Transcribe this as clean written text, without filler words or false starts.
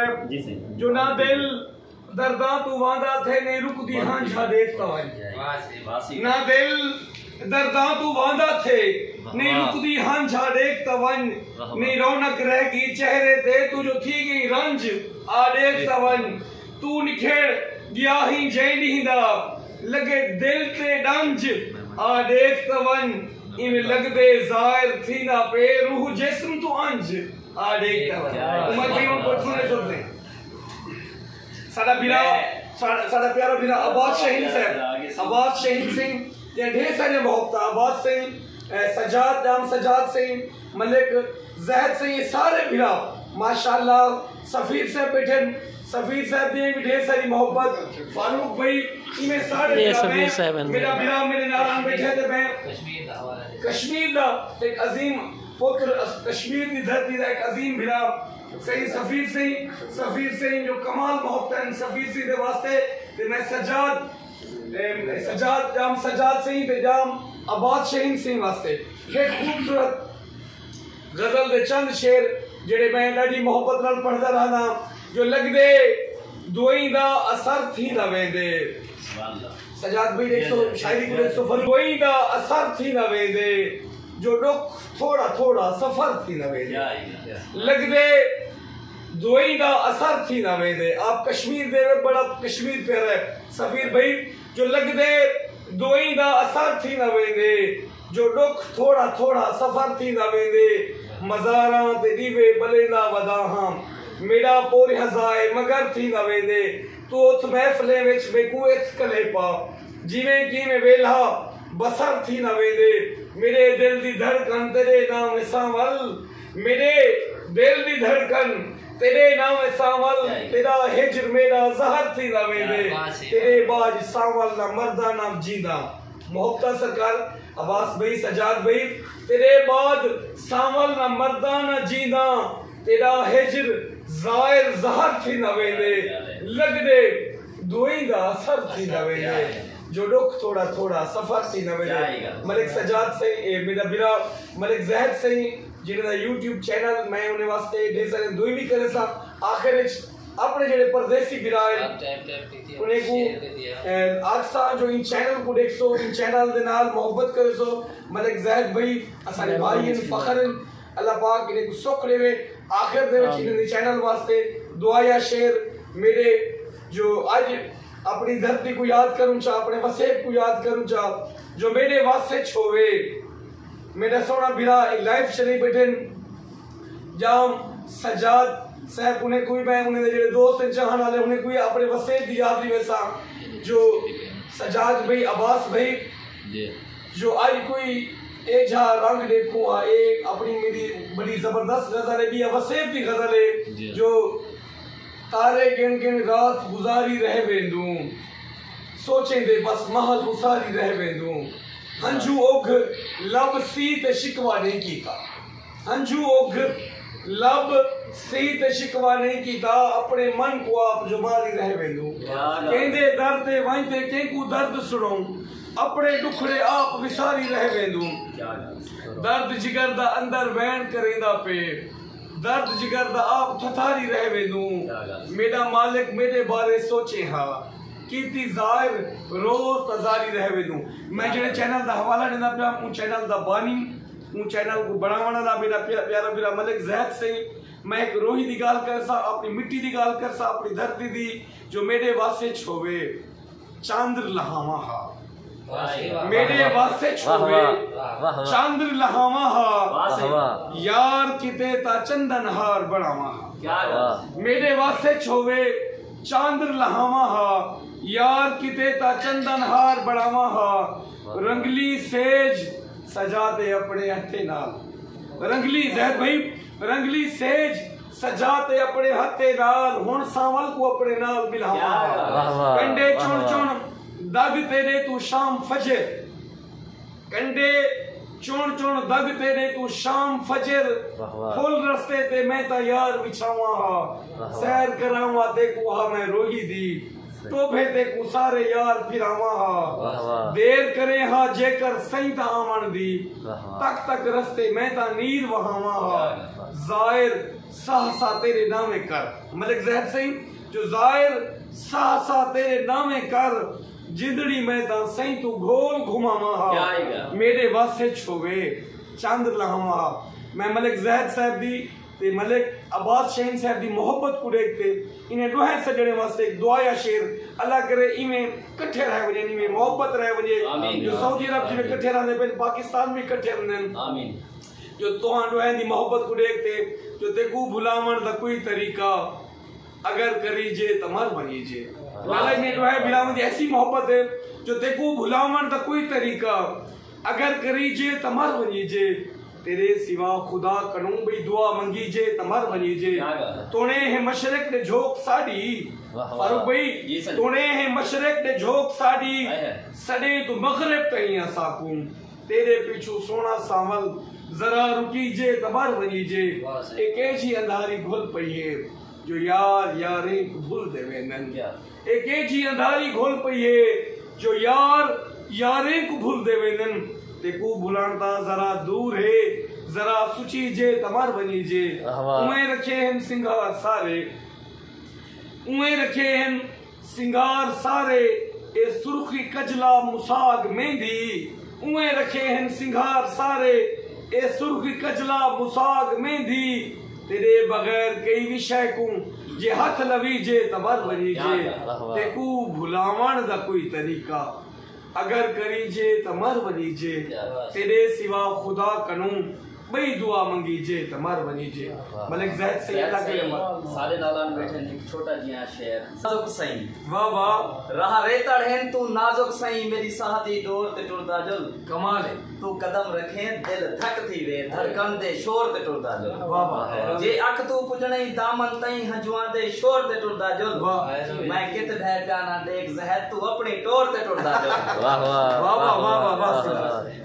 प्यारा जो ना दिल दर्दा तू वादा थे ने रुक दी हांझा देखता वन ना दिल दर्दा तू वादा थे नहीं रुकदी हांझा देखता वन नहीं रौनक रहेगी चेहरे ते तू जो थी गई रंज आ देखता वन तू निखेड़ गया ही जैंडींदा लगे दिल ते डंज आ देखता वन इमें लगदे जाहिर थी ना पे रूह जिस्म तू अंज आ देखता वन उमर भाई उनको सुने साडा बिरा साडा प्यारा बिरा अब्बास शहीद साहब अब्बास शहीद सिंह या ढेर सारे मोहब्बत अब्बास सिंह सजाद नाम सजाद सिंह मलिक जहद सिंह ये सारे बिरा माशाल्लाह सफीर साहब बैठे सफीर साहब ने भी ढेर सारी मोहब्बत फारूक भाई इनमें सारे मेरा बिरा मेरे नारायण बैठे थे मैं कश्मीर दा एक अजीम पुत्र कश्मीर की धरती दा एक अजीम बिरा सही सफीर सिंह जो कमाल मोहब्बत है सफीर सिंह दे वास्ते ते मैं सजाद जाम सजाद सिंह ते जाम अब्बास शहीद सिंह वास्ते एक खूबसूरत गजल दे चंद शेर जेड़े मैं ॾाढी मोहब्बत नाल पढ़दा रहना जो लगदे दोई दा असर थी ना वेंदे सजाद भाई 100 शायरी को 100 दोई दा असर थी ना वेंदे जो दुख थोड़ा थोड़ा सफर थी ना वेंदे लगदे दोई दा असर थी ना वेंदे आप कश्मीर दे बड़ा कश्मीर पे है सफीर भाई जो लगदे दोई दा असर थी ना वेंदे जो दुख थोड़ा थोड़ा सफर थी ना वेंदे मज़ारां ते दीवे बलेंदा वदाहां मेरा पोर हजाए मगर थी ना वेंदे तू उस महफिले विच मेकू इच कले पा जिवें कि मैं वेला बसर थी ना वेंदे मेरे दिल दी धड़कन तेरे नाम सावल मेरे दिल दी धड़कन तेरे नाम सावल तेरा हिज्र मेरा जहर थी ना वेंदे तेरे बाज सावल ना मर्दा नाम जीदा मोहब्बत सरकार अब्बास भाई सजाद भाई तेरे बाद सावल ना मर्दा ना जीदा तेरा हिज्र जाहिर जहर थी ना वेंदे लगदे दोई दा असर थी ना वेंदे जो दुख थोड़ा थोड़ा सफर थी ना वेंदे मलिक सजाद से मेरा बिरा मलिक जहद से जिन्होंने YouTube चैनल मैं उन्हें वास्ते ढेर सारे दुई भी करे सा आखिर अपने जेड़े परदेसी बिरा उन्हें को आखसा जो इन चैनल को देखो इन चैनल दे नाल मोहब्बत करे सो मलिक जहद भाई असारे भाई इन फखर अल्लाह पाक इन्हें को सुख देवे आखिर दे विच इन चैनल वास्ते दुआ या शेर मेरे जो आज अपनी धरती को याद करूं चा अपने वसेब को याद करूं चा जो मेरे वास्ते छोवे मेरा सोना बिरा लाइफ चली बैठे जाम सजाद साहब उन्हें कोई मैं उन्हें जेड़े दोस्त चाहने वाले उन्हें कोई अपने वसेब दी याद नहीं वैसा जो सजाद भाई अब्बास भाई जो आज कोई एजा रंग देखो एक अपनी मेरी बड़ी जबरदस्त गजल है भी वसेब की गजल है जो तारे गिन गिन रात गुजारी रह वेंदू सोचे दे बस महल गुसारी रह वेंदू हंजू ओघ लब सी ते शिकवा नहीं कीता हंजू ओघ लब सी ते शिकवा नहीं कीता अपने मन को आप जुमारी रह वेंदू कहंदे दर्द ते वंते केकू दर्द सुनो अपने दुखड़े आप विसारी रह वेंदू दर्द जिगर दा अंदर वैन करेंदा पे दर्द जिगर दा आप थथारी रह वेंदू मेरा मालिक मेरे बारे सोचे हा कीती जाहिर रोज तजारी रह वेंदू मैं जेड़े चैनल दा हवाला देना पिया उन चैनल दा बानी उन चैनल को बढ़ावण दा मेरा प्यारा मेरा मलिक जहद सिंह मैं एक रोही दी गाल कर सा अपनी मिट्टी दी गाल कर सा अपनी धरती दी जो मेरे वास्ते छोवे चांद्र लहावा हा मेरे वास्ते छोवे चांद्र लहावा हा यार किते ता चंदन हार बढ़ावा हा मेरे वास्ते छोवे चांद्र लहावा हा यार किते ता चंदन हार बढ़ावा हा रंगली सेज सजा दे अपने हथे नाल रंगली जहद भाई रंगली सेज सजाते अपने हथे नाल हुन सावल को अपने नाल मिलावा कंडे चुन चुन दग तेरे तू शाम फजर कंडे चुन चुन दग तेरे तू शाम फजर फुल रस्ते ते मैं ता यार बिछावा सैर करावा ते को हा मैं रोही दी तोभे ते को सारे यार फिरावा देर करे हा जेकर सही ता आवन दी तक तक रस्ते मैं ता नीर वहावा जाहिर सहसा तेरे नामे कर। मलिक ज़हर सही जो जाहिर सहसा तेरे नामे कर, जिंदड़ी में ता सही तू गोल घुमावा, मेरे वास्ते छोवे चंद लहावा। मैं मलिक ज़हर साहब दी ते मलिक अब्बास शहीन साहब दी मोहब्बत को देखते इन्हें दोहे सजने वास्ते एक दुआ या शेर अल्लाह करे इमें कट्ठे रह वजे, इमें मोहब्बत रह वजे, जो सऊदी अरब जिमें कट्ठे रहंदे पे पाकिस्तान भी कट्ठे रहंदे। आमीन। जो तोहां दोहे दी मोहब्बत को देखते जो तेकू भुलावण दा कोई तरीका अगर करीजे त मर वणीजे। अल्लाह ने दोहे बिलावण दी ऐसी मोहब्बत है जो तेकू भुलावण दा कोई तरीका अगर करीजे त मर वणीजे। तेरे सिवा खुदा करूं भी दुआ मंगीजे त मर वणीजे। तोने है मशरिक दे झोक साडी फारूक भाई, तोने है मशरिक दे झोक साडी सडे तू मगरिब तई असाकू। तेरे पीछू सोना सावल जरा रुकीजे त मर वणीजे। एक ऐसी अंधारी घुल पई है जो यार यारे भूल दे वेंदन। एक ऐसी अंधारी घुल पई है जो यार यारे को भूल दे वेंदन। तेकू भुलाणता जरा दूर है जरा सुची जे तमर बनी जे। उमे रखे हैं सिंगार सारे, उमे रखे हैं सिंगार सारे, ए सुर्खी कजला मुसाग मेहंदी। उमे रखे हैं सिंगार सारे, ए सुर्खी कजला मुसाग मेहंदी। तेरे बगैर कई विषय को जे हाथ लवी जे तमर बनी जे। तेकू भुलावण दा कोई तरीका अगर करीजे त मर वणीजे। तेरे सिवा खुदा कनू बई दुआ मंगीजे त मर वणीजे। मलिक ज़हर से अल्लाह के सारे नालान बैठे एक छोटा जिया शेर। नाजुक सही वाह वाह राह रेतड़ हैं तू नाजुक सही, मेरी साहती डोर ते टुरदा जल। कमाल है तू कदम रखे दिल थक थी वे, धड़कन दे शोर ते टुरदा जल। वाह वाह जे अख तू पुजणे दामन तई हजवा दे शोर ते टुरदा जल। मैं कित भै जाना देख ज़हर तू अपनी टोर ते टुरदा जल। वाह वाह वाह वाह वाह।